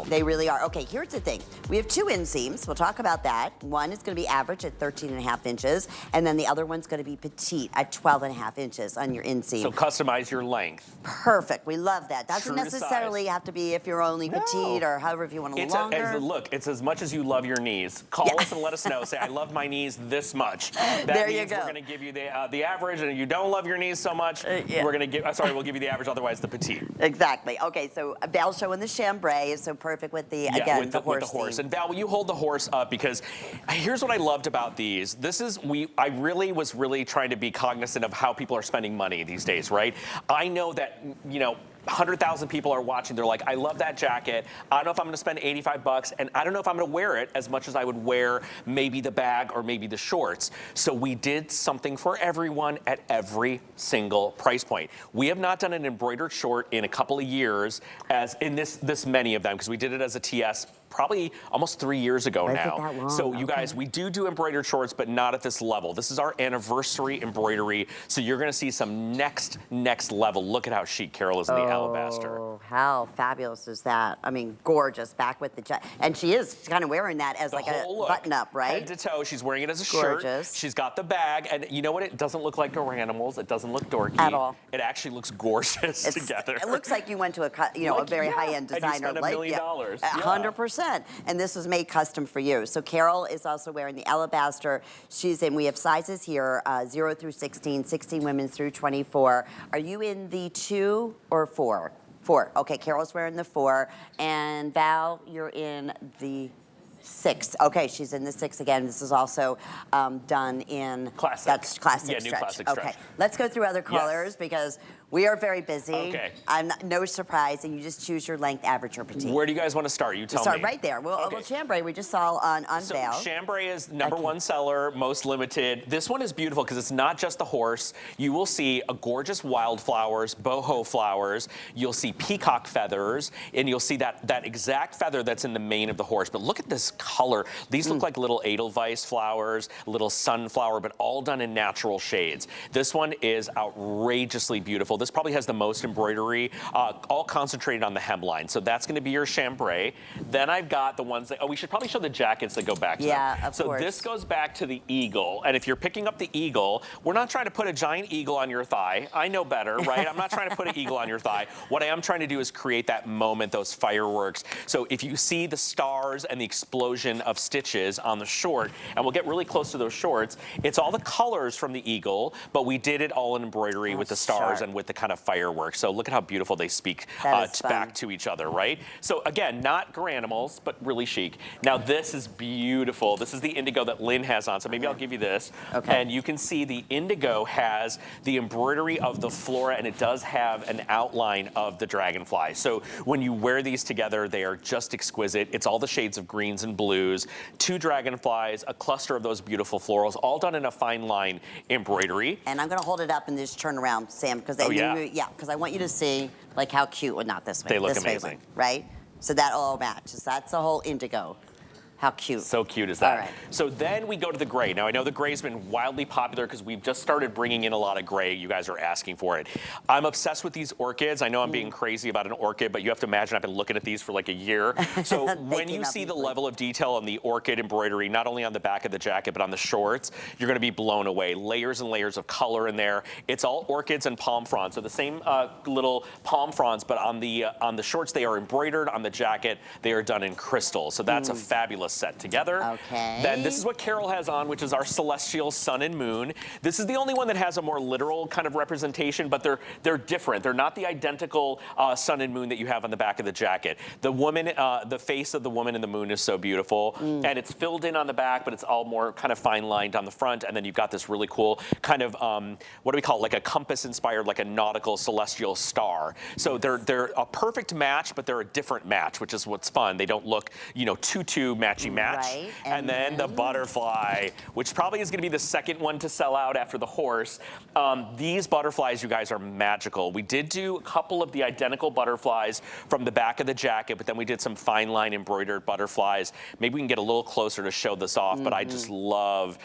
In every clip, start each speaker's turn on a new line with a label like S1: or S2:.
S1: They really are. Okay, here's the thing. We have 2 inseams. We'll talk about that. One is going to be average at 13.5 inches, and then the other one's going to be petite at 12.5 inches on your inseam.
S2: So customize your length.
S1: Perfect. We love that. Doesn't
S2: True
S1: necessarily have to be if you're only petite or however if you want a little longer.
S2: Look, it's as much as you love your knees. Call us and let us know. Say, I love my knees this much. That
S1: there
S2: means
S1: you go.
S2: We're going to give you the average, and if you don't love your knees so much, we're going to give. Sorry, we'll give you the average. Otherwise, the petite.
S1: Exactly. Okay, so Val's showing the chambray is so perfect with the again the horse.
S2: And Val, will you hold the horse up, because here's what I loved about these. I really was trying to be cognizant of how people are spending money these days, right? I know that 100,000 people are watching. They're like, I love that jacket. I don't know if I'm going to spend 85 bucks, and I don't know if I'm going to wear it as much as I would wear maybe the bag or maybe the shorts. So we did something for everyone at every single price point. We have not done an embroidered short in a couple of years, as in this many of them, because we did it as a TS probably almost 3 years ago now. So you guys, we do embroidered shorts, but not at this level. This is our anniversary embroidery. So you're going to see some next level. Look at how chic Carol is in the alabaster.
S1: Oh, how fabulous is that? I mean, gorgeous. Back with the jacket, and she's kind of wearing that as like a button up, right?
S2: Head to toe. She's wearing it as a
S1: gorgeous
S2: shirt. She's got the bag, and you know what? It doesn't look like Garanimals. It doesn't look dorky
S1: at all.
S2: It actually looks gorgeous together.
S1: It looks like you went to a very high-end designer.
S2: And you spent $1 million.
S1: 100%. And this was made custom for you. So Carol is also wearing the alabaster. We have sizes here, 0 through 16, 16 women through 24. Are you in the 2 or 4? 4. Okay, Carol's wearing the 4. And Val, you're in the 6. Okay, she's in the 6 again. This is also done in
S2: classic.
S1: That's classic
S2: new
S1: stretch.
S2: Classic stretch.
S1: Okay, let's go through other colors because we are very busy.
S2: Okay.
S1: No surprise, and you just choose your length, average, or petite.
S2: Where do you guys want to start? You tell me.
S1: Start right there. Well, chambray we just saw on
S2: so
S1: Val.
S2: Chambray is #1 seller, most limited. This one is beautiful because it's not just the horse. You will see a gorgeous wildflowers, boho flowers. You'll see peacock feathers, and you'll see that exact feather that's in the mane of the horse. But look at this color. These look like little edelweiss flowers, little sunflower, but all done in natural shades. This one is outrageously beautiful. This probably has the most embroidery, all concentrated on the hemline. So that's going to be your chambray. Then I've got the ones that, we should probably show the jackets that go back to them.
S1: Of course.
S2: So this goes back to the eagle. And if you're picking up the eagle, we're not trying to put a giant eagle on your thigh. I know better, right? I'm not trying to put an eagle on your thigh. What I am trying to do is create that moment, those fireworks. So if you see the stars and the explosion of stitches on the short, and we'll get really close to those shorts, it's all the colors from the eagle, but we did it all in embroidery with the stars and with the kind of fireworks. So look at how beautiful they speak back to each other, right? So again, not Garanimals, but really chic. Now this is beautiful. This is the indigo that Lynn has on. So maybe I'll give you this. Okay. And you can see the indigo has the embroidery of the flora, and it does have an outline of the dragonfly. So when you wear these together, they are just exquisite. It's all the shades of greens and blues, 2 dragonflies, a cluster of those beautiful florals, all done in a fine line embroidery.
S1: And I'm going to hold it up and just turn around, Sam, because because I want you to see like how cute, well, not this way.
S2: They look
S1: this
S2: amazing.
S1: Way, right? So that all matches. That's the whole indigo. How cute.
S2: So cute is that.
S1: All right.
S2: So then we go to the gray. Now I know the gray's been wildly popular because we've just started bringing in a lot of gray. You guys are asking for it. I'm obsessed with these orchids. I know I'm being crazy about an orchid, but you have to imagine I've been looking at these for like a year. So when you see the level of detail on the orchid embroidery, not only on the back of the jacket, but on the shorts, you're gonna be blown away. Layers and layers of color in there. It's all orchids and palm fronds. So the same little palm fronds, but on the shorts, they are embroidered. On the jacket, they are done in crystal. So that's a fabulous set together.
S1: Okay.
S2: Then this is what Carol has on, which is our celestial sun and moon. This is the only one that has a more literal kind of representation, but they're different. They're not the identical sun and moon that you have on the back of the jacket. The woman, the face of the woman in the moon is so beautiful, and it's filled in on the back, but it's all more kind of fine lined on the front. And then you've got this really cool kind of what do we call it? Like a compass inspired, like a nautical celestial star. So they're a perfect match, but they're a different match, which is what's fun. They don't look, too matchy matchy match.
S1: Right,
S2: And then the butterfly, which probably is gonna be the second one to sell out after the horse. These butterflies, you guys, are magical. We did do a couple of the identical butterflies from the back of the jacket, but then we did some fine line embroidered butterflies. Maybe we can get a little closer to show this off, but I just love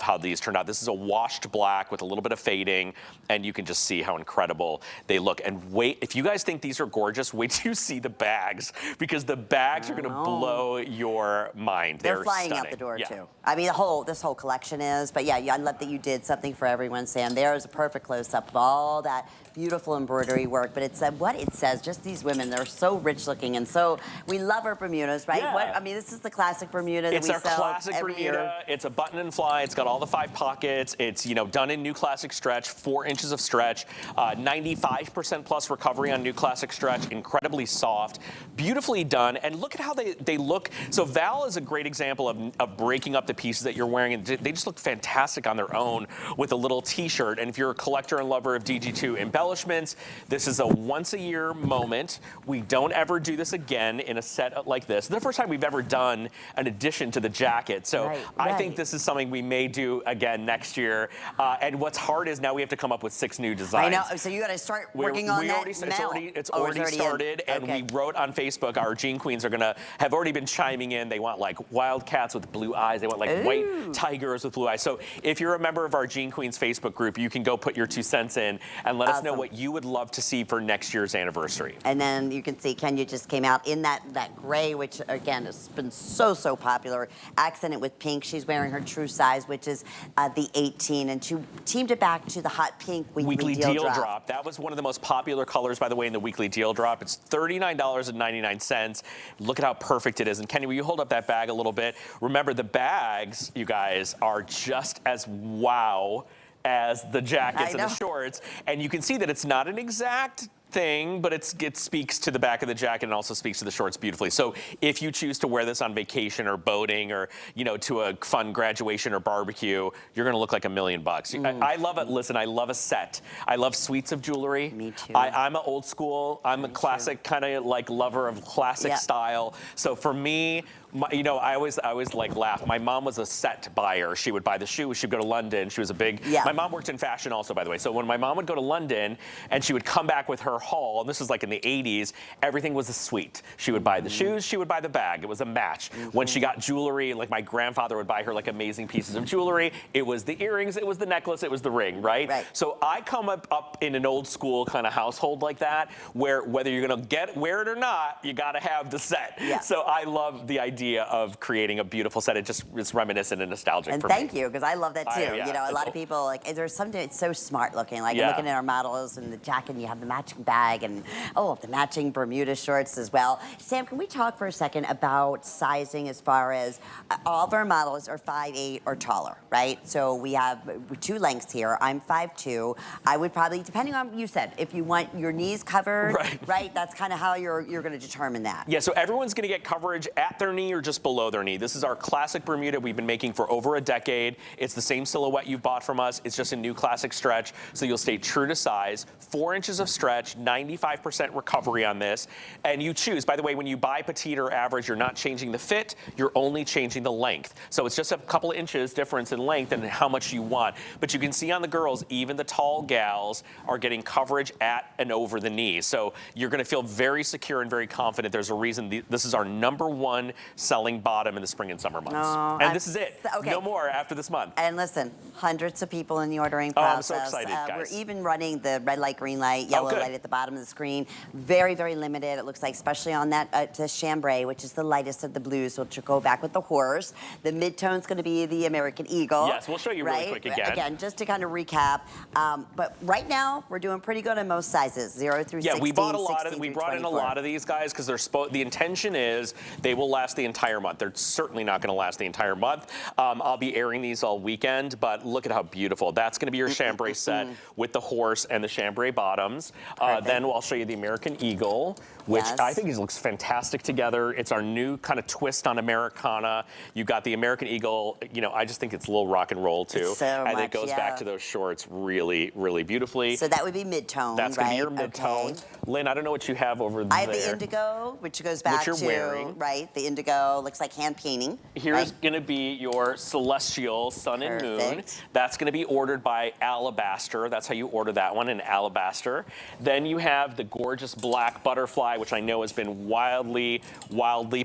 S2: how these turned out. This is a washed black with a little bit of fading, and you can just see how incredible they look. And wait, if you guys think these are gorgeous, wait till you see the bags, because the bags are gonna blow your mind.
S1: They're flying
S2: stunning.
S1: out the door too. I mean, this whole collection is, but yeah, I love that you did something for everyone, Sam. There's a perfect close-up of all that beautiful embroidery work, but it's what it says, just these women, they're so rich looking, and so we love our Bermudas, right?
S2: Yeah.
S1: I mean, this is the classic Bermuda that we sell
S2: It's our classic
S1: every
S2: Bermuda.
S1: year.
S2: It's a button and fly. It's got all the 5 pockets. It's, you know, done in new classic stretch, 4 inches of stretch, 95% plus recovery on new classic stretch, incredibly soft, beautifully done, and look at how they look. So Val is a great example of breaking up the pieces that you're wearing, and they just look fantastic on their own with a little t-shirt. And if you're a collector and lover of DG2 embellishments, this is a once-a-year moment. We don't ever do this again in a set like this. This is the first time we've ever done an addition to the jacket. So I think this is something we may do again next year. And what's hard is now we have to come up with 6 new designs.
S1: I know, so you got to start working on that now.
S2: It's already started, and we wrote on Facebook, our Jean Queens have already been chiming in. They want like wildcats with blue eyes. They want like white tigers with blue eyes. So if you're a member of our Jean Queens Facebook group, you can go put your 2 cents in and let us know what you would love to see for next year's anniversary.
S1: And then you can see Kenya just came out in that gray, which again has been so popular, accented with pink. She's wearing her true size, which is the 18, and she teamed it back to the hot pink weekly deal drop.
S2: That was one of the most popular colors, by the way, in the weekly deal drop. It's $39.99. Look at how perfect it is. And Kenny, will you hold up that bag a little bit? Remember, the bags, you guys, are just as wow as the jackets and the shorts. And you can see that it's not an exact thing, but it speaks to the back of the jacket and also speaks to the shorts beautifully. So if you choose to wear this on vacation or boating or, you know, to a fun graduation or barbecue, you're gonna look like $1,000,000. I love it. Listen, I love a set. I love suites of jewelry.
S1: Me too.
S2: I'm an old school. I'm a classic kind of like lover of classic style. So for me, you know, I always like laugh. My mom was a set buyer. She would buy the shoes. She'd go to London. She was a big. My mom worked in fashion also, by the way. So when my mom would go to London and she would come back with her haul, and this was like in the 80s, everything was a suite. She would buy the shoes. She would buy the bag. It was a match. When she got jewelry, like my grandfather would buy her like amazing pieces of jewelry. It was the earrings. It was the necklace. It was the ring. Right. So I come up in an old school kind of household like that, where whether you're gonna wear it or not, you got to have the set. So I love the idea of creating a beautiful set. It's reminiscent and nostalgic for me.
S1: Thank you, because I love that too. You know, a lot of people, like, there's something, it's so smart looking. Like, I'm looking at our models and the jacket, and you have the matching bag, and the matching Bermuda shorts as well. Sam, can we talk for a second about sizing, as far as all of our models are 5'8" or taller, right? So we have 2 lengths here. I'm 5'2". I would probably, depending on what you said, if you want your knees covered, right? That's kind of how you're going to determine that.
S2: Yeah, so everyone's going to get coverage at their knee or just below their knee. This is our classic Bermuda we've been making for over a decade. It's the same silhouette you've bought from us. It's just a new classic stretch, so you'll stay true to size. 4 inches of stretch, 95% recovery on this. And you choose, by the way, when you buy petite or average, you're not changing the fit, you're only changing the length. So it's just a couple of inches difference in length and how much you want. But you can see on the girls, even the tall gals are getting coverage at and over the knee. So you're gonna feel very secure and very confident. There's a reason this is our #1 selling bottom in the spring and summer months. And this is it. No more after this month.
S1: And listen, hundreds of people in the ordering process.
S2: I'm so excited, guys.
S1: We're even running the red light, green light, yellow light at the bottom of the screen. Very, very limited. It looks like, especially on that the chambray, which is the lightest of the blues, which will go back with the horse. The mid-tone's going to be the American Eagle.
S2: Yes, we'll show you really quick again.
S1: Again, just to kind of recap. But right now, we're doing pretty good on most sizes, 0 through 16.
S2: Yeah, we bought a lot of. We brought
S1: 24.
S2: in a lot of these guys because the intention is they will last the entire month. They're certainly not going to last the entire month. I'll be airing these all weekend, but look at how beautiful. That's going to be your chambray set with the horse and the chambray bottoms. Then I'll show you the American Eagle, which I think looks fantastic together. It's our new kind of twist on Americana. You got the American Eagle, you know, I just think it's a little rock and roll too. And it goes back to those shorts really, really beautifully.
S1: So that would be mid-tone,
S2: That's gonna be your mid-tone. Lynn, I don't know what you have over there.
S1: I have the indigo, which goes back to, the indigo, looks like hand painting.
S2: Here's gonna be your celestial sun and moon. That's gonna be ordered by Alabaster. That's how you order that one, in Alabaster. Then you have the gorgeous black butterfly, which I know has been wildly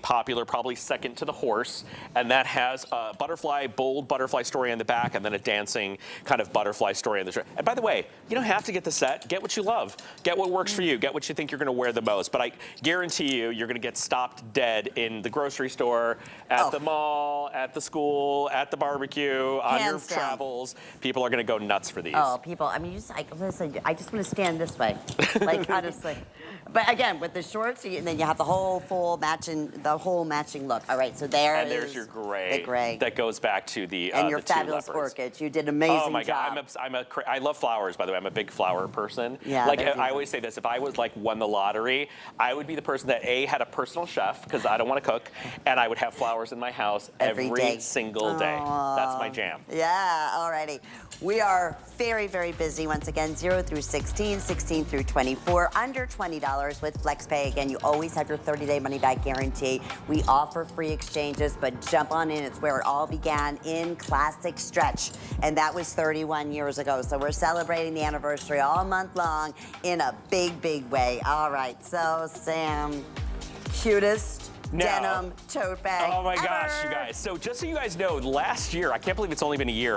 S2: popular, probably second to the horse. And that has a bold butterfly story on the back, and then a dancing kind of butterfly story on the shirt. And by the way, you don't have to get the set. Get what you love. Get what works for you. Get what you think you're gonna wear the most. But I guarantee you're gonna get stopped dead in the grocery store, at the mall, at the school, at the barbecue, on your travels. People are gonna go nuts for these.
S1: Oh, people, I mean, listen, I just want to stand this way, like honestly. But again, with the shorts, and then you have the whole matching look. All right, so
S2: there's your gray.
S1: The gray.
S2: That goes back to the
S1: and your
S2: the two
S1: fabulous
S2: leopards.
S1: orchids. You did an amazing job.
S2: Oh my God, I love flowers, by the way. I'm a big flower person.
S1: Yeah,
S2: like I always say this, if I was like won the lottery, I would be the person that had a personal chef, because I don't want to cook, and I would have flowers in my house every single day. That's my jam.
S1: Yeah, alrighty. We are very, very busy once again, 0 through 16, 16 through 24, under $20 with FlexPay. Again, you always have your 30-day money-back guarantee. We offer free exchanges, but jump on in. It's where it all began, in classic stretch, and that was 31 years ago. So we're celebrating the anniversary all month long in a big, big way. All right, so Sam, cutest denim tote bag
S2: Oh my
S1: ever.
S2: gosh, you guys. So just so you guys know, last year, I can't believe it's only been a year,